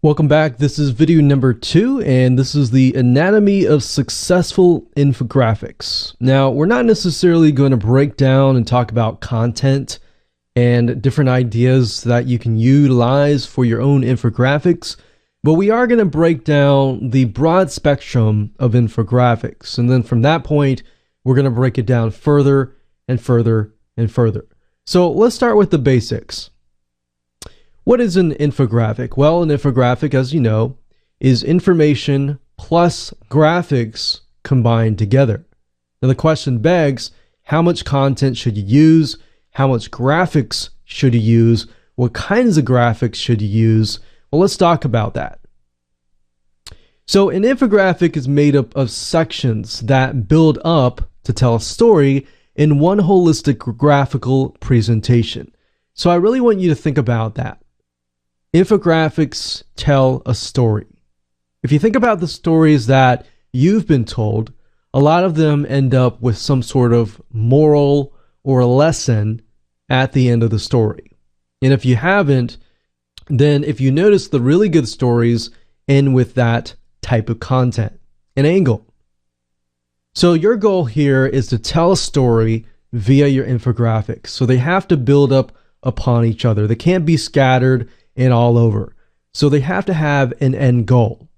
Welcome back. This is video number 2, and this is the anatomy of successful infographics. Now, we're not necessarily going to break down and talk about content and different ideas that you can utilize for your own infographics, but we are going to break down the broad spectrum of infographics. And then from that point, we're going to break it down further and further and further. So let's start with the basics. What is an infographic? Well, an infographic, as you know, is information plus graphics combined together. Now the question begs, how much content should you use? How much graphics should you use? What kinds of graphics should you use? Well, let's talk about that. So an infographic is made up of sections that build up to tell a story in one holistic graphical presentation. So I really want you to think about that. Infographics tell a story. If you think about the stories that you've been told, a lot of them end up with some sort of moral or a lesson at the end of the story. And if you haven't, then if you notice, the really good stories end with that type of content, an angle. So your goal here is to tell a story via your infographics. So they have to build up upon each other. They can't be scattered and all over. So they have to have an end goal.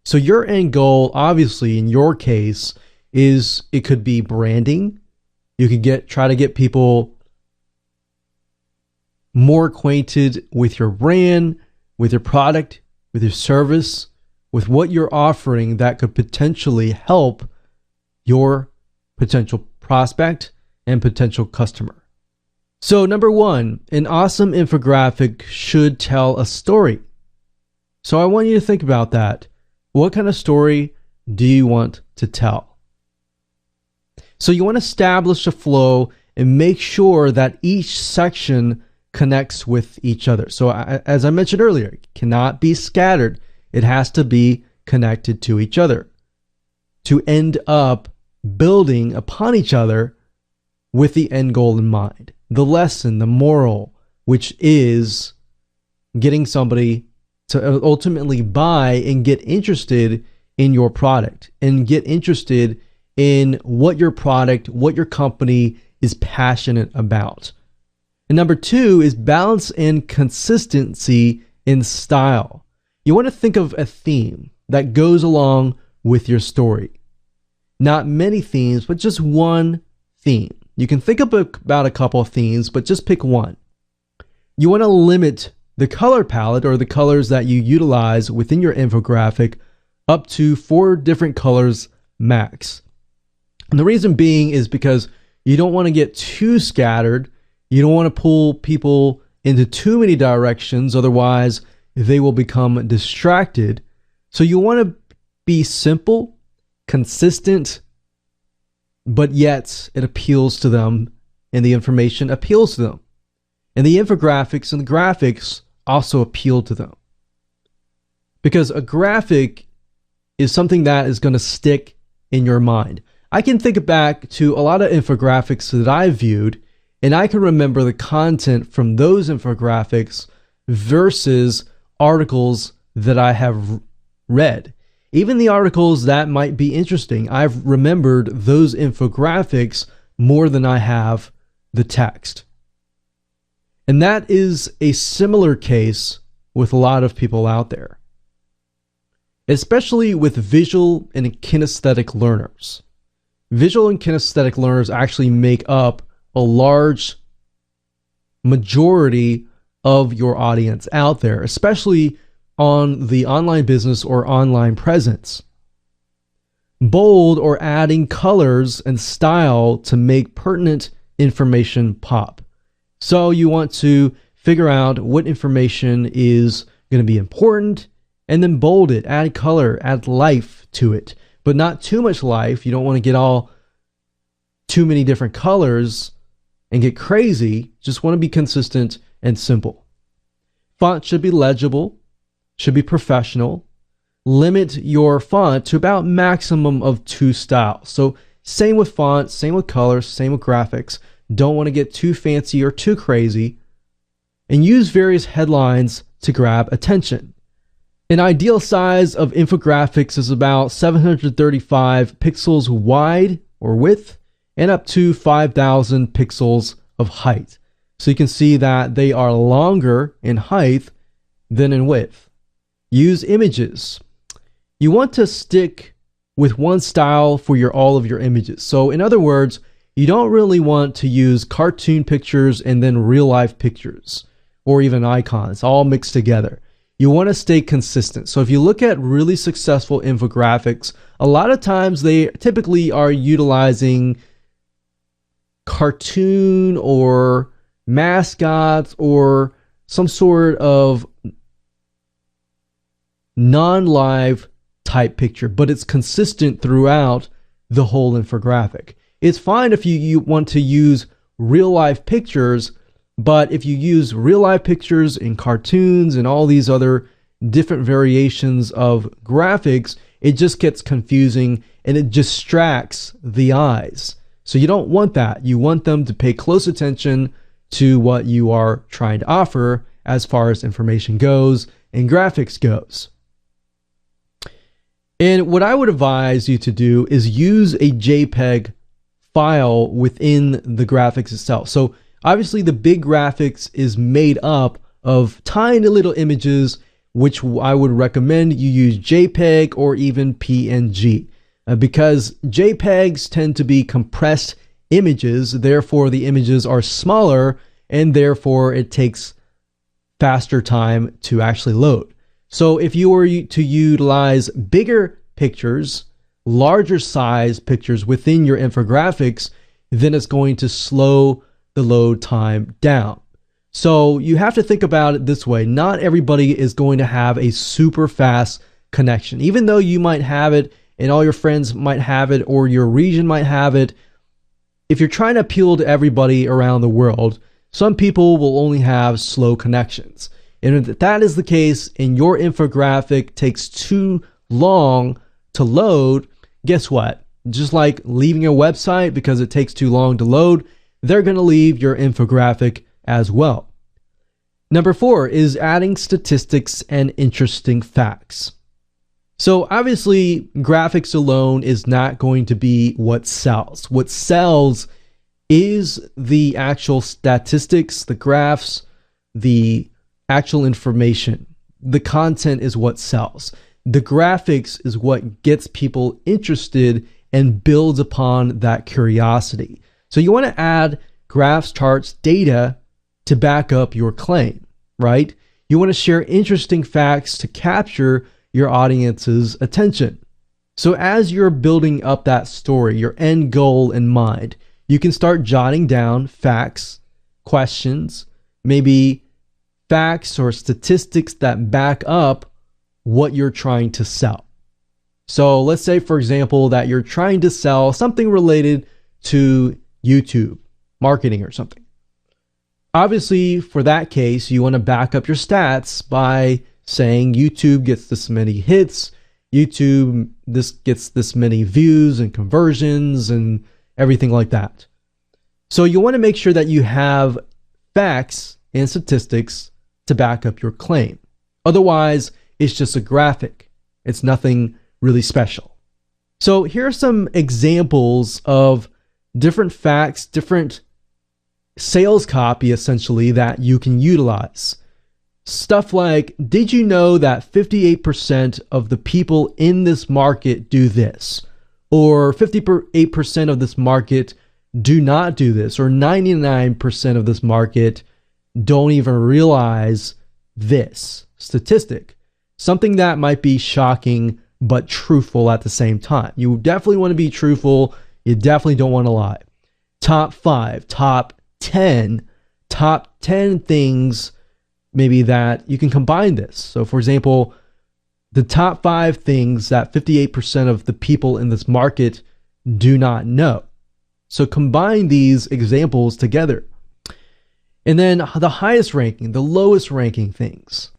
So your end goal, obviously, in your case, is it could be branding. You could try to get people more acquainted with your brand, with your product, with your service, with what you're offering that could potentially help your potential prospect and potential customer. So number 1, an awesome infographic should tell a story. So I want you to think about that. What kind of story do you want to tell? So you want to establish a flow and make sure that each section connects with each other. So as I mentioned earlier, it cannot be scattered. It has to be connected to each other to end up building upon each other with the end goal in mind. The lesson, the moral, which is getting somebody to ultimately buy and get interested in your product and get interested in what your product, what your company is passionate about. And number 2 is balance and consistency in style. You want to think of a theme that goes along with your story. Not many themes, but just one theme. You can think about a couple of themes, but just pick one. You want to limit the color palette or the colors that you utilize within your infographic up to 4 different colors max. And the reason being is because you don't want to get too scattered. You don't want to pull people into too many directions, otherwise they will become distracted. So you want to be simple, consistent, but yet it appeals to them and the information appeals to them. And the infographics and the graphics also appeal to them. Because a graphic is something that is going to stick in your mind. I can think back to a lot of infographics that I viewed, and I can remember the content from those infographics versus articles that I have read. Even the articles that might be interesting, I've remembered those infographics more than I have the text. And that is a similar case with a lot of people out there, especially with visual and kinesthetic learners. Visual and kinesthetic learners actually make up a large majority of your audience out there, especially on the online business or online presence. Bold or adding colors and style to make pertinent information pop. So you want to figure out what information is going to be important and then bold it, add color, add life to it, but not too much life. You don't want to get all too many different colors and get crazy. Just want to be consistent and simple. Font should be legible, should be professional. Limit your font to about maximum of 2 styles. So same with font, same with colors, same with graphics. Don't want to get too fancy or too crazy. And use various headlines to grab attention. An ideal size of infographics is about 735 pixels wide or width and up to 5,000 pixels of height. So you can see that they are longer in height than in width. Use images. You want to stick with one style for all of your images. So in other words, you don't really want to use cartoon pictures and then real life pictures or even icons all mixed together. You want to stay consistent. So if you look at really successful infographics, a lot of times they typically are utilizing cartoon or mascots or some sort of non-live type picture, but it's consistent throughout the whole infographic. It's fine if you want to use real life pictures, but if you use real life pictures and cartoons and all these other different variations of graphics, it just gets confusing and it distracts the eyes. So you don't want that. You want them to pay close attention to what you are trying to offer as far as information goes and graphics goes. And what I would advise you to do is use a JPEG file within the graphics itself. So obviously the big graphics is made up of tiny little images, which I would recommend you use JPEG or even PNG, because JPEGs tend to be compressed images. Therefore, the images are smaller and therefore it takes faster time to actually load. So if you were to utilize bigger pictures, larger size pictures within your infographics, then it's going to slow the load time down. So you have to think about it this way. Not everybody is going to have a super fast connection. Even though you might have it and all your friends might have it or your region might have it, if you're trying to appeal to everybody around the world, some people will only have slow connections. And if that is the case and your infographic takes too long to load, guess what? Just like leaving a website because it takes too long to load, they're going to leave your infographic as well. Number 4 is adding statistics and interesting facts. So obviously, graphics alone is not going to be what sells. What sells is the actual statistics, the graphs, the actual information. The content is what sells. The graphics is what gets people interested and builds upon that curiosity. So you want to add graphs, charts, data to back up your claim, right? You want to share interesting facts to capture your audience's attention. So as you're building up that story, your end goal in mind, you can start jotting down facts, questions, maybe facts or statistics that back up what you're trying to sell. So let's say, for example, that you're trying to sell something related to YouTube marketing or something. Obviously, for that case, you want to back up your stats by saying YouTube gets this many hits, YouTube this gets this many views and conversions and everything like that. So you want to make sure that you have facts and statistics to back up your claim. Otherwise, it's just a graphic. It's nothing really special. So here are some examples of different facts, different sales copy essentially that you can utilize. Stuff like, did you know that 58% of the people in this market do this? Or 58% of this market do not do this? Or 99% of this market don't even realize this statistic? Something that might be shocking but truthful at the same time. You definitely want to be truthful. You definitely don't want to lie. Top 5, top 10 things maybe that you can combine this. So for example, the top 5 things that 58% of the people in this market do not know. So combine these examples together. And then the highest ranking, the lowest ranking things.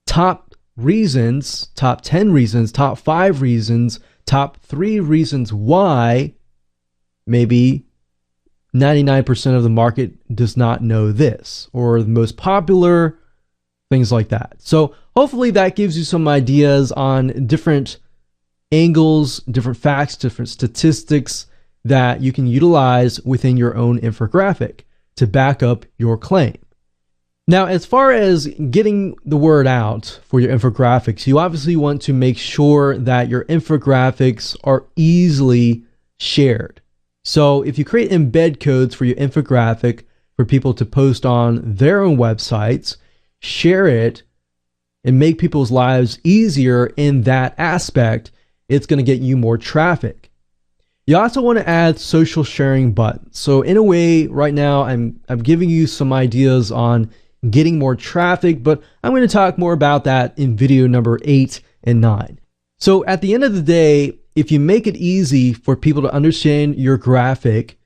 Top reasons, top 10 reasons, top 5 reasons, top 3 reasons why maybe 99% of the market does not know this, or the most popular, things like that. So hopefully that gives you some ideas on different angles, different facts, different statistics that you can utilize within your own infographic to back up your claim. Now, as far as getting the word out for your infographics, you obviously want to make sure that your infographics are easily shared. So if you create embed codes for your infographic for people to post on their own websites, share it and make people's lives easier in that aspect, it's going to get you more traffic. You also want to add social sharing buttons. So in a way, right now, I'm giving you some ideas on getting more traffic, but I'm going to talk more about that in video number 8 and 9. So at the end of the day, if you make it easy for people to understand your graphic,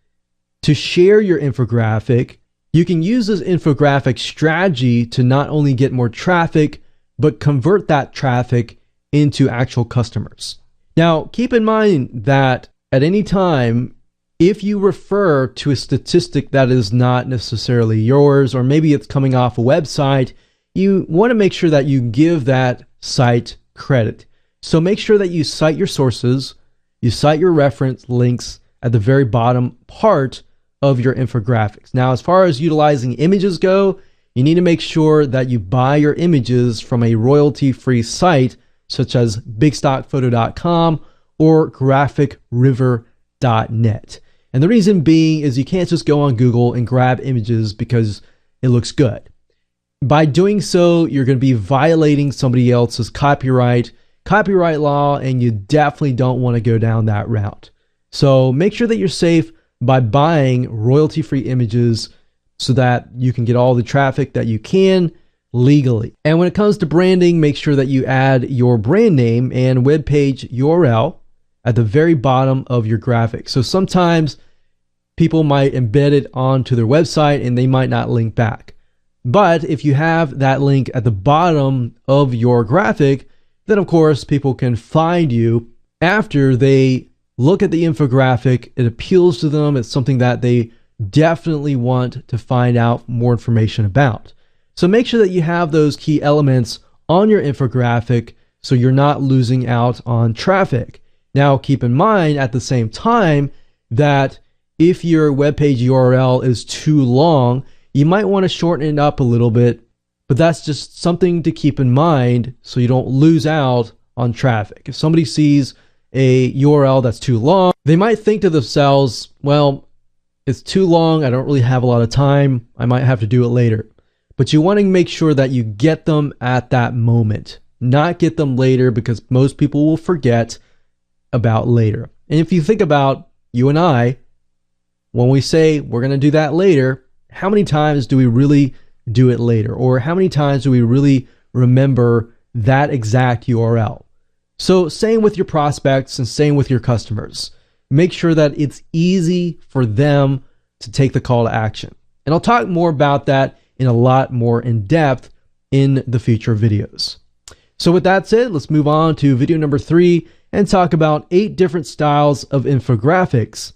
to share your infographic, you can use this infographic strategy to not only get more traffic, but convert that traffic into actual customers. Now, keep in mind that at any time, if you refer to a statistic that is not necessarily yours, or maybe it's coming off a website, you want to make sure that you give that site credit. So make sure that you cite your sources, you cite your reference links at the very bottom part of your infographics. Now, as far as utilizing images go, you need to make sure that you buy your images from a royalty-free site such as bigstockphoto.com or graphicriver.net. And the reason being is you can't just go on Google and grab images because it looks good. By doing so, you're going to be violating somebody else's copyright law, and you definitely don't want to go down that route. So make sure that you're safe by buying royalty-free images so that you can get all the traffic that you can legally. And when it comes to branding, make sure that you add your brand name and webpage URL at the very bottom of your graphic. So sometimes people might embed it onto their website and they might not link back. But if you have that link at the bottom of your graphic, then of course people can find you after they look at the infographic. It appeals to them. It's something that they definitely want to find out more information about. So make sure that you have those key elements on your infographic so you're not losing out on traffic. Now, keep in mind at the same time that if your webpage URL is too long, you might want to shorten it up a little bit, but that's just something to keep in mind so you don't lose out on traffic. If somebody sees a URL that's too long, they might think to themselves, well, it's too long, I don't really have a lot of time, I might have to do it later. But you want to make sure that you get them at that moment, not get them later, because most people will forget about later. And if you think about you and I, when we say we're going to do that later, how many times do we really do it later? Or how many times do we really remember that exact URL? So same with your prospects and same with your customers. Make sure that it's easy for them to take the call to action. And I'll talk more about that in a lot more in depth in the future videos. So with that said, let's move on to video number 3 and talk about 8 different styles of infographics